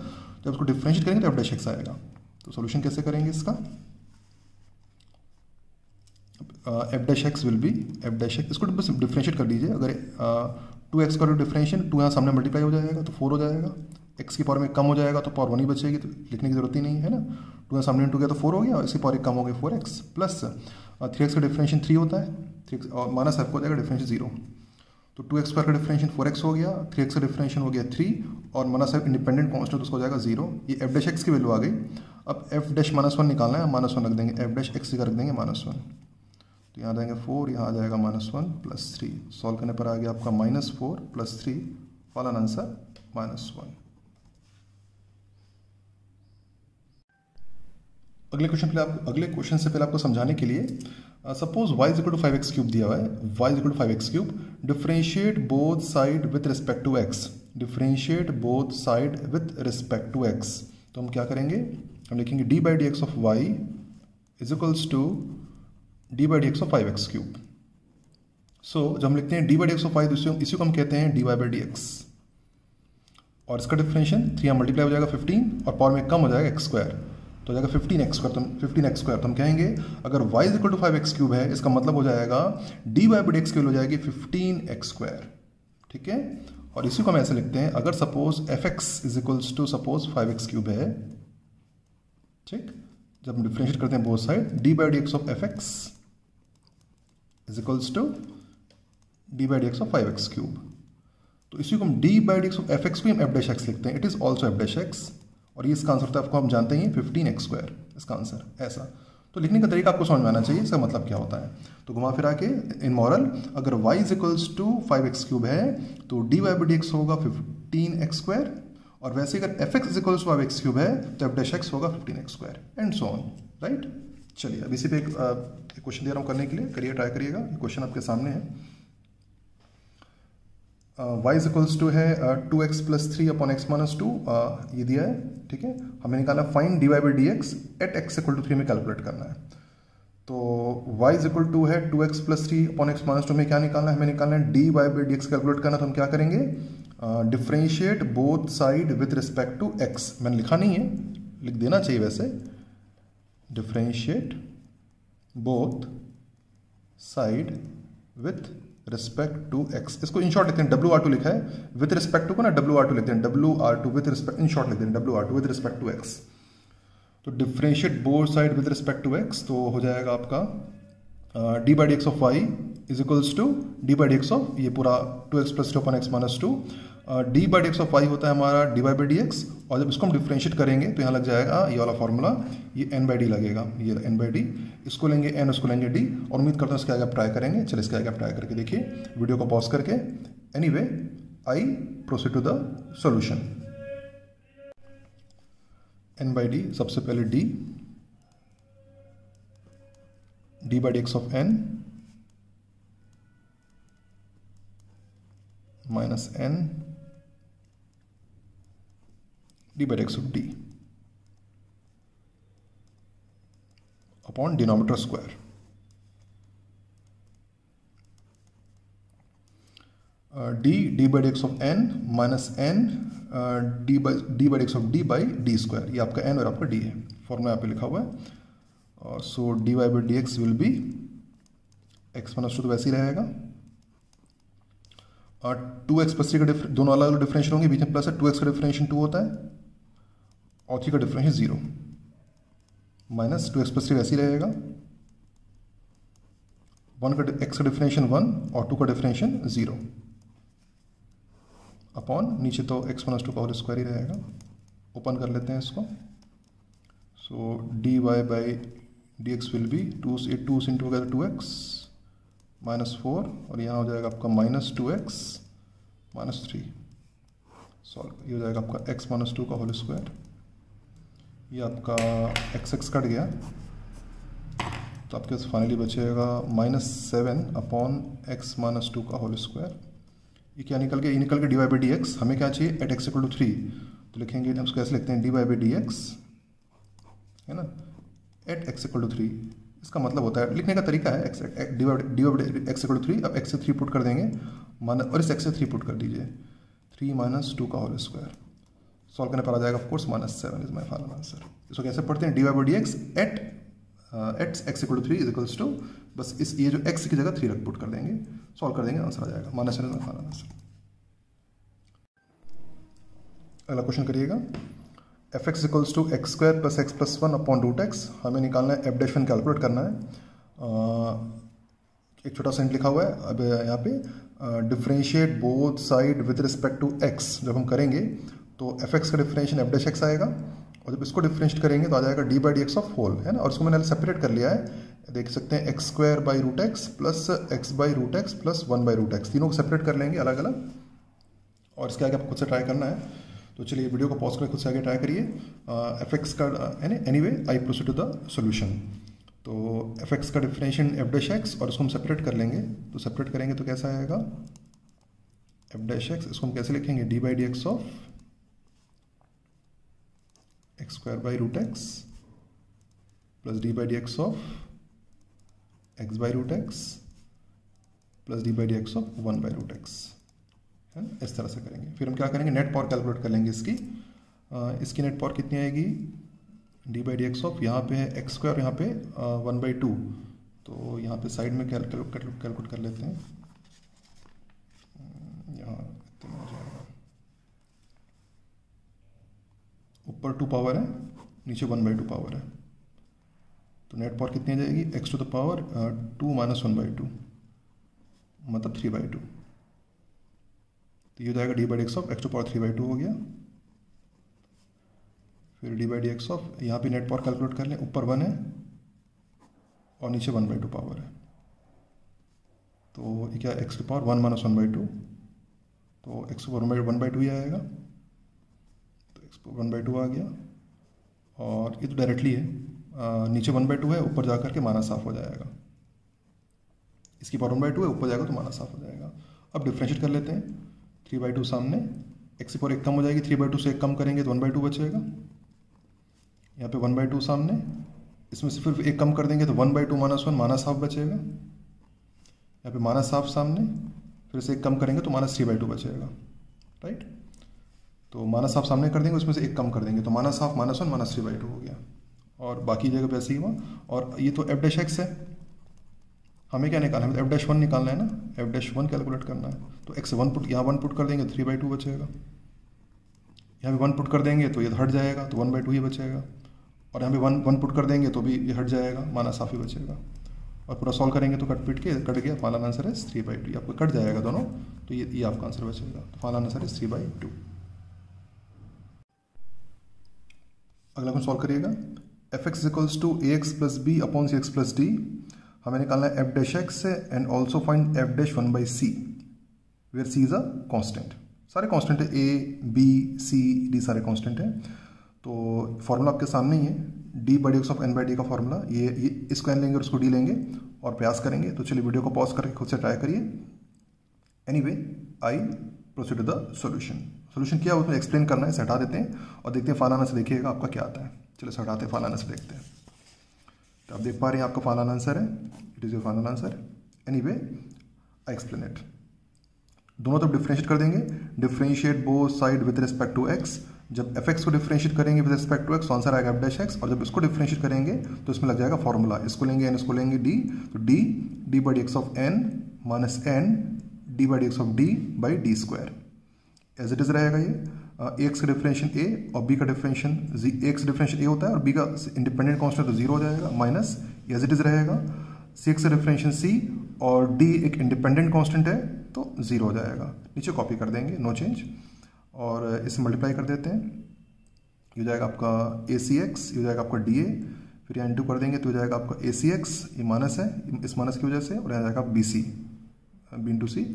जब इसको डिफरेंशिएट करेंगे तो एफ डैश एक्स आएगा। तो सोल्यूशन कैसे करेंगे इसका, F dash x will B F dash x, इसको बस डिफरेंशिएट कर दीजिए। अगर 2x का डिफरेंशिएट 2 यहाँ सामने मल्टीप्लाई हो जाएगा तो 4 हो जाएगा, x की पावर में कम हो जाएगा तो पावर 1 ही बचेगी, तो लिखने की जरूरत ही नहीं है ना। 2 यहाँ सामने इंटू गया तो 4 हो गया, और इसकी पावर एक कम हो गया 4x, प्लस 3x का डिफरेंशिएट 3 होता है, 3x और माइनस f को हो जाएगा डिफरेंशिएट 0। तो 2x स्क्वायर का डिफरेंशिएट 4x हो गया, 3x का डिफरेंशिएट हो गया 3, और माइनस f इंडिपेंडेंट कॉन्स्टेंट तो उसको हो जाएगा 0। ये एफ डैश एक्स की वैल्यू आ गई। अब एफ डैश माइनस वन निकालना है, माइनस वन रख देंगे, एफ डैश एक्स की रख देंगे माइनस वन, तो यहाँ आ जाएंगे 4, यहाँ आ जाएगा माइनस वन प्लस 3। सॉल्व करने पर आ गया आपका -4 प्लस 3, फाइनल आंसर -1। अगले क्वेश्चन से पहले आपको समझाने के लिए, suppose y is equal to 5x cube दिया हुआ है, y is equal to 5x cube, differentiate both side with respect to x, differentiate both side with respect to x। तो हम क्या करेंगे, हम लिखेंगे D by D x of y is equals to D by D x of 5x cube. So जब हम लिखते हैं D by D x of 5, इसी को हम कहते हैं d Y by D x, और इसका डिफरेंशिएशन 3 यहाँ मल्टीप्लाई हो जाएगा 15, और पावर में कम हो जाएगा एक्स स्क्वायर, तो हो जाएगा 15x स्क्वायर। तो हम कहेंगे अगर y is equal to 5x cube है, इसका मतलब हो जाएगा d Y by D x की वैल्यू हो जाएगी 15x स्क्वायर। ठीक है, और इसी को हम ऐसे लिखते हैं, अगर suppose fx is equals to suppose 5x cube है, ठीक, जब हम डिफरेंशिएट करते हैं both side, d by D x of fx is equals to D by D x of 5x cube. तो इसी को हम d by D x of fx को हम एफ डैश एक्स लिखते हैं, it is also f dash x, और ये इसका आंसर होता है, आपको हम जानते हैं 15x स्क्वायर इसका आंसर। ऐसा तो लिखने का तरीका आपको समझ में आना चाहिए, इसका मतलब क्या होता है। तो घुमा फिरा के इन मॉरल, अगर y is equals to 5x cube है तो d Y by D x होगा 15x स्क्वायर, और वैसे अगर fx is equals to 5x cube है तो एफ डैश एक्स होगा 15x square, and so on, right. चलिए अब इसी पे एक क्वेश्चन दे रहा हूँ करने के लिए, करिए, ट्राई करिएगा। क्वेश्चन आपके सामने है, y इज इक्वल्स टू है 2x plus 3 upon x minus 2, ये दिया है। ठीक है, हमें निकालना find d Y by D x at x equal to 3 में कैलकुलेट करना है। तो y इज इक्वल टू है 2x plus 3 upon x minus 2 में क्या निकालना है, हमें निकालना है d Y by D x calculate करना। तो हम क्या करेंगे, differentiate both side with respect to x, मैंने लिखा नहीं है, लिख देना चाहिए वैसे, differentiate both side with respect to x, इसको इन शॉर्ट लिखते हैं WR2 लिखा है, विथ रिस्पेक्ट टू को ना WR2 लिखते हैं, WR2 with respect, in short लिखते हैं WR2 with respect to x। तो differentiate both side with respect to x, तो हो जाएगा आपका d by D x of y is equals to D by D x of ये पूरा 2x plus 2 upon x minus 2, D by D x of y होता है हमारा d Y by D x, और जब इसको हम डिफरेंशिएट करेंगे तो यहाँ लग जाएगा ये वाला फॉर्मूला, ये n बाई डी लगेगा, ये n बाई डी, इसको लेंगे n, उसको लेंगे d, और उम्मीद करता हूँ इसके आगे आप ट्राई करेंगे। चलिए इसके आगे आप ट्राई करके देखिए, वीडियो को पॉज करके। Anyway I proceed to the solution. n by d, सबसे पहले d, d by D x of n minus n d by D x of d upon denominator square. D by D x of n minus n d by D x of d by d square, ये आपका N और आपका D है, formula यहाँ पे लिखा हुआ है। So D Y by D X will be X minus 2 तो वैसे ही रहेगा, 2x प्लस 3 का दोनों अलग अलग डिफरेंशियल होंगे, बीच में प्लस है, 2x का डिफरेंशियल 2 होता है और 3 का डिफरेंशियल 0, माइनस 2x प्लस 3 वैसे ही रहेगा, 1 का x का डिफरेंशियल 1 और 2 का डिफरेंशियल 0 अपॉन नीचे तो x माइनस 2 का होल स्क्वायर ही रहेगा। ओपन कर लेते हैं इसको। So D Y by D X will be 2 into वगैरह 2x माइनस 4 और यहाँ हो जाएगा आपका माइनस 2x माइनस 3, सॉल्व, ये हो जाएगा आपका x माइनस 2 का होल स्क्वायर, ये आपका x कट गया तो आपके पास फाइनली बचेगा -7 अपॉन x माइनस 2 का होल स्क्वायर। ये क्या निकल गया, ये निकल गया d Y by D x. हमें क्या चाहिए, एट x इक्वल टू 3, तो लिखेंगे हम उसको कैसे लिखते हैं, d Y by D x है ना, एट x इक्वल टू 3। इसका मतलब होता है, लिखने का तरीका है d y x equal to 3, अब x से 3 पुट कर देंगे और इस x से 3 पुट कर दीजिए, 3 माइनस 2 का होल स्क्वायर। सॉल्व करने पर आ जाएगा of course -7 is my final answer. इसको कैसे पढ़ते हैं, d Y by D x at x equal to 3 is equals to, बस इस ये जो x की जगह 3 रख पुट कर देंगे, सॉल्व कर देंगे, आंसर आ जाएगा -7 इज माई फाइनल आंसर। अगला क्वेश्चन करिएगा, f x equals to x square plus x plus 1 upon root x. हमें निकालना है, एफ डैश वन कैलकुलेट करना है। एक छोटा सेंट लिखा हुआ है, अब यहाँ पे differentiate both side with respect to x. जब हम करेंगे तो एफ एक्स का डिफ्रेंशिएशन एफ डैश एक्स आएगा और जब इसको डिफ्रेंशिएट करेंगे तो आ जाएगा d by D x of whole, है ना। और इसको मैंने सेपरेट कर लिया है, देख सकते हैं x square by root x plus x by root x plus 1 by root x, तीनों को सेपरेट कर लेंगे अलग अलग। और इसके आगे आपको खुद से ट्राई करना है, तो चलिए वीडियो को पॉज करके खुद से आगे ट्राई करिए। एफ एक्स का anyway I proceed to the solution. तो एफ एक्स का डिफरेंशिएशन एफ डैश एक्स और इसको हम सेपरेट कर लेंगे, तो सेपरेट करेंगे तो कैसा आएगा, एफ डैश एक्स, इसको हम कैसे लिखेंगे, D by D x of x square by root x plus d by D x of x by root x plus d by D x of 1 by root x, है ना। इस तरह से करेंगे। फिर हम क्या करेंगे, नेट पावर कैलकुलेट कर लेंगे इसकी। इसकी नेट पावर कितनी आएगी, D by D x of, यहाँ पे है एक्स स्क्वायर, यहाँ पे 1/2, तो यहाँ पे साइड में कैलकुलेट कर लेते हैं। यहाँ इतना हो जाएगा, ऊपर 2 पावर है, नीचे 1/2 पावर है, तो नेट पावर कितनी आ जाएगी, x to the power 2 minus 1/2 मतलब 3/2, तो ये हो जाएगा d by D x of x to power 3/2 हो गया। फिर d by D x of, यहाँ पे नेट पावर कैलकुलेट कर लें, ऊपर 1 है और नीचे 1/2 पावर है, तो ये क्या एक्स टू पावर 1 माइनस 1/2, तो एक्स टू पावर 1/2 ही आएगा, तो एक्स पावर 1/2 आ गया। और ये तो डायरेक्टली है, नीचे 1/2 है, ऊपर जा करके माइनस हाफ हो जाएगा, इसकी पावर 1/2 है, ऊपर जाएगा तो माइनस हाफ हो जाएगा। अब डिफ्रेंशिएट कर लेते हैं, 3/2 सामने, एक्स की पावर 1 कम हो जाएगी, 3/2 से 1 कम करेंगे तो 1/2 बचेगा, यहाँ पे 1/2 सामने, इसमें से फिर 1 कम कर देंगे तो 1/2 माइनस 1 माइनस हाफ बचेगा, यहाँ पे माइनस हाफ सामने, फिर से 1 कम करेंगे तो -3/2 बचेगा, राइट। तो माइनस हाफ सामने कर देंगे, उसमें से 1 कम कर देंगे तो माइनस हाफ माइनस 1 -3/2 हो गया, और बाकी जगह पे ऐसे ही हुआ। और ये तो एफ डैश एक्स है, हमें क्या निकालना है, एफ डैश 1 निकालना है ना, एफ डैश 1 कैलकुलेट करना है, तो एक्स 1 पुट, यहाँ 1 पुट कर देंगे तो 3/2 बचेगा, यहाँ पे 1 पुट कर देंगे तो ये हट जाएगा तो 1/2 ही बचेगा, और यहाँ पे 1 पुट कर देंगे तो भी ये हट जाएगा, माइनस हाफ ही बचेगा, और पूरा सॉल्व करेंगे तो कट गया, फाइनल आंसर है 3/2, आपको कट जाएगा दोनों, तो ये आपका आंसर बचेगा, तो फाइनल आंसर है 3/2। अगला क्वेश्चन सॉल्व करिएगा, f x equals to a x plus b upon c x plus d. हमें निकालना है F dash x and also find f dash 1/c where c is a constant. सारे constant है, a b c d सारे constant हैं। तो formula आपके सामने ही है, d by D x of n by d का फॉर्मूला, ये इसको एन लेंगे और उसको डी लेंगे और प्रयास करेंगे। तो चलिए वीडियो को पॉज करके खुद से ट्राई करिए। Anyway I proceed to the solution. Solution क्या उसमें एक्सप्लेन करना है, इसे हटा देते हैं और देखते हैं फाइनल आंसर, देखिएगा आपका क्या आता है। चलिए हटाते हैं, फाइनल आंसर देखते हैं। तो आप देख पा रहे हैं आपका फाइनल आंसर है, it is your final answer. Anyway I explain it. दोनों तरफ डिफ्रेंशिएट कर देंगे, differentiate both side with respect to x. जब एफ एक्स को डिफ्रेंशिएट करेंगे विद रिस्पेक्ट टू एक्स तो आंसर आएगा एफ डैश एक्स, और जब इसको डिफ्रेंशिएट करेंगे तो इसमें लग जाएगा फॉर्मूला, इसको लेंगे एन, इसको लेंगे डी, तो D by D x of n minus n d by D x of d by d square as it is रहेगा। ये एक्स का डिफरेंशियल ए और बी का डिफरेंशियल जी, एक्स डिफरेंशियल ए होता है और बी का इंडिपेंडेंट कांस्टेंट तो जीरो हो जाएगा, माइनस एज इट इज रहेगा। सी एक्स का डिफरेंशियल सी और डी एक इंडिपेंडेंट कांस्टेंट है तो जीरो हो जाएगा, नीचे कॉपी कर देंगे, नो चेंज, और इसे मल्टीप्लाई कर देते हैं, ये हो जाएगा आपका ए सी एक्स, ये हो जाएगा आपका डी ए, फिर यहाँ इंटू कर देंगे तो हो जाएगा आपका ए सी एक्स, ये माइनस है इस माइनस की वजह से, और यहाँ जाएगा बी सी, बी इंटू सी,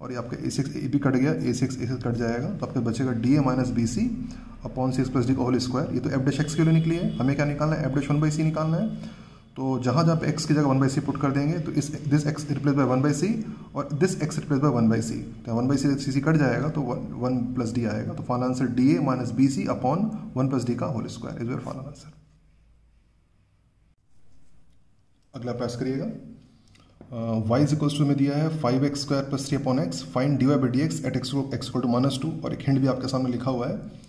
और ये आपका ए सी एक्स ए भी कट गया, ए सी एक्स कट जाएगा, तो आपका बचेगा डी ए minus B C upon c x plus D का होल स्क्वायर। ये तो एफ डैश एक्स के लिए निकली है, हमें क्या निकालना है, एफ डैश वन बाई सी निकालना है। तो जहाँ जहाँ पे एक्स की जगह वन बाई सी पुट कर देंगे तो इस this X replace by one by C और this X replace by one by C, तो one by C C cut जाएगा तो वन प्लस डी आएगा, तो फाइनल आंसर डी ए minus B C upon one plus D का whole square is your final answer. अगला प्रयास करिएगा, y is equals to में दिया है 5x square plus 3 upon x, find d Y by D x at x equal to -2, और एक hint भी आपके सामने लिखा हुआ है,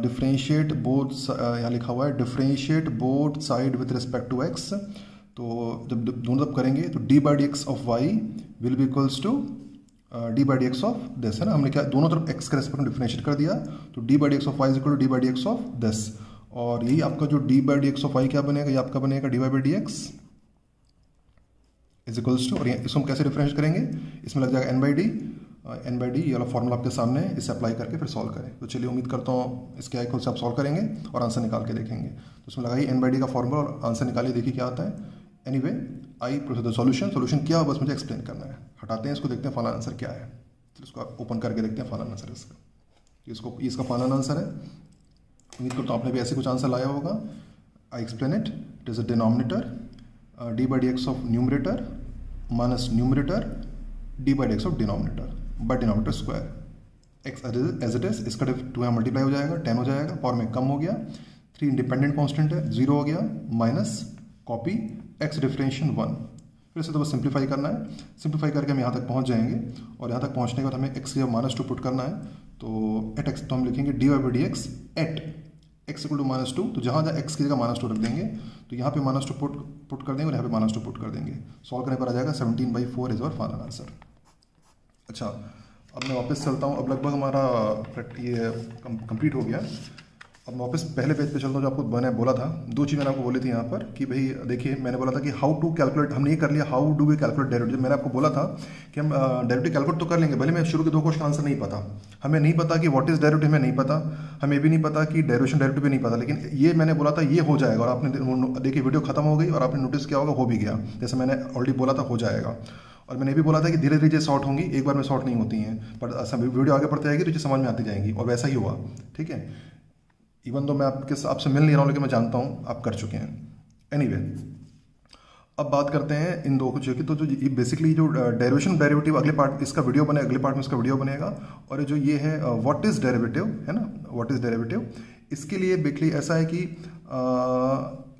डिफ्रेंशिएट बोथ, यहाँ लिखा हुआ है differentiate both side with respect to x. तो जब दोनों तरफ करेंगे तो D by D x of y will be equals to D by D x of this, है ना, हमने क्या दोनों तरफ एक्स के रेस्पेक्ट में डिफ्रेंशिएट कर दिया, तो D by D x of y is equal to D by D x of this, और यही आपका जो d by D x of y क्या बनेगा, ये आपका बनेगा d Y by D x is equals to, और इसको हम कैसे डिफरेंशिएट करेंगे, इसमें लग जाएगा एन बाई डी, ये वाला फॉर्मूला आपके सामने है, इसे अप्लाई करके फिर सॉल्व करें। तो चलिए उम्मीद करता हूँ इसके आई खुद से आप सॉल्व करेंगे और आंसर निकाल के देखेंगे। तो उसमें लगाइए एन बाई डी का फॉर्मूला और आंसर निकालिए, देखिए क्या आता है। Anyway I proceed the solution क्या है बस मुझे एक्सप्लेन करना है। हटाते हैं इसको, देखते हैं फाइनल आंसर क्या है, तो इसको आप ओपन करके देखते हैं फाइनल आंसर इसका, इसका फाइनल आंसर है। उम्मीद करता हूँ आपने भी ऐसे कुछ आंसर लाया होगा। I explain it is a denominator d by D x of numerator minus numerator d by D x of denominator by denominator square x as it is, इसका 2 यहाँ मल्टीप्लाई हो जाएगा, 10 हो जाएगा, पावर में कम हो गया, 3 इंडिपेंडेंट कांस्टेंट है, 0 हो गया, माइनस कॉपी एक्स डिफरेंशियल 1, फिर से तो बस सिंप्लीफाई करना है, सिंप्लीफाई करके हम यहाँ तक पहुँच जाएंगे, और यहाँ तक पहुँचने के बाद हमें एक्स की -2 पुट करना है, तो एट एक्स तो हम लिखेंगे d Y by D x at x equal to -2, तो जहाँ जहाँ एक्स की जगह -2 रख देंगे तो यहाँ पे -2 पुट कर देंगे और यहाँ पे -2 पुट कर देंगे, सॉल्व करने पर आ जाएगा 17/4 इज और फाइनल आंसर। अच्छा, अब मैं वापस चलता हूँ, अब लगभग हमारा ये कंप्लीट हो गया। अब मैं वापस पहले पेज पे चलता हूँ जो आपको मैंने बोला था, 2 चीज़ मैंने आपको बोली थी यहाँ पर कि भाई देखिए, मैंने बोला था कि हाउ टू कैलकुलेट, हमने ये कर लिया, how do we calculate derivative. मैंने आपको बोला था कि हम डेरिवेटिव कैलकुलेट तो कर लेंगे, भले मैं शुरू के 2 क्वेश्चन का आंसर नहीं पता, हमें नहीं पता कि व्हाट इज डेरिवेटिव, हमें नहीं पता, हमें भी नहीं पता कि डेरिवेशन डेरिवेटिव भी नहीं पता, लेकिन ये मैंने बोला था ये हो जाएगा, और आपने देखिए वीडियो खत्म हो गई और आपने नोटिस किया होगा हो भी गया, जैसे मैंने ऑलरेडी बोला था हो जाएगा। और मैंने भी बोला था कि धीरे धीरे शॉर्ट होंगी, एक बार में शॉर्ट नहीं होती हैं, पर वीडियो आगे बढ़ती जाएगी तो समझ में आती जाएंगी, और वैसा ही हुआ, ठीक है। इवन तो मैं आपसे मिल नहीं रहा हूँ, लेकिन मैं जानता हूँ आप कर चुके हैं। एनीवे, अब बात करते हैं इन 2 कुछ की, तो जो बेसिकली जो डेरिवेशन डेरिवेटिव अगले पार्ट इसका वीडियो बने, अगले पार्ट में इसका वीडियो बनेगा, और जो ये है व्हाट इज डेरिवेटिव, है ना, व्हाट इज डेरिवेटिव, इसके लिए बेसिकली ऐसा है कि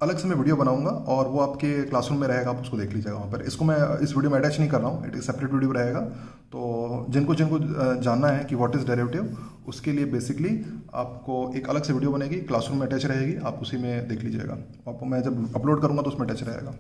अलग से मैं वीडियो बनाऊंगा और वो आपके क्लासरूम में रहेगा, आप उसको देख लीजिएगा वहाँ पर। इसको मैं इस वीडियो में अटैच नहीं कर रहा हूँ, इट इज सेपरेट वीडियो रहेगा। तो जिनको जानना है कि व्हाट इज़ डेरिवेटिव, उसके लिए बेसिकली आपको एक अलग से वीडियो बनेगी, क्लासरूम में अटैच रहेगी, आप उसी में देख लीजिएगा, आपको मैं जब अपलोड करूँगा तो उसमें अटैच रहेगा।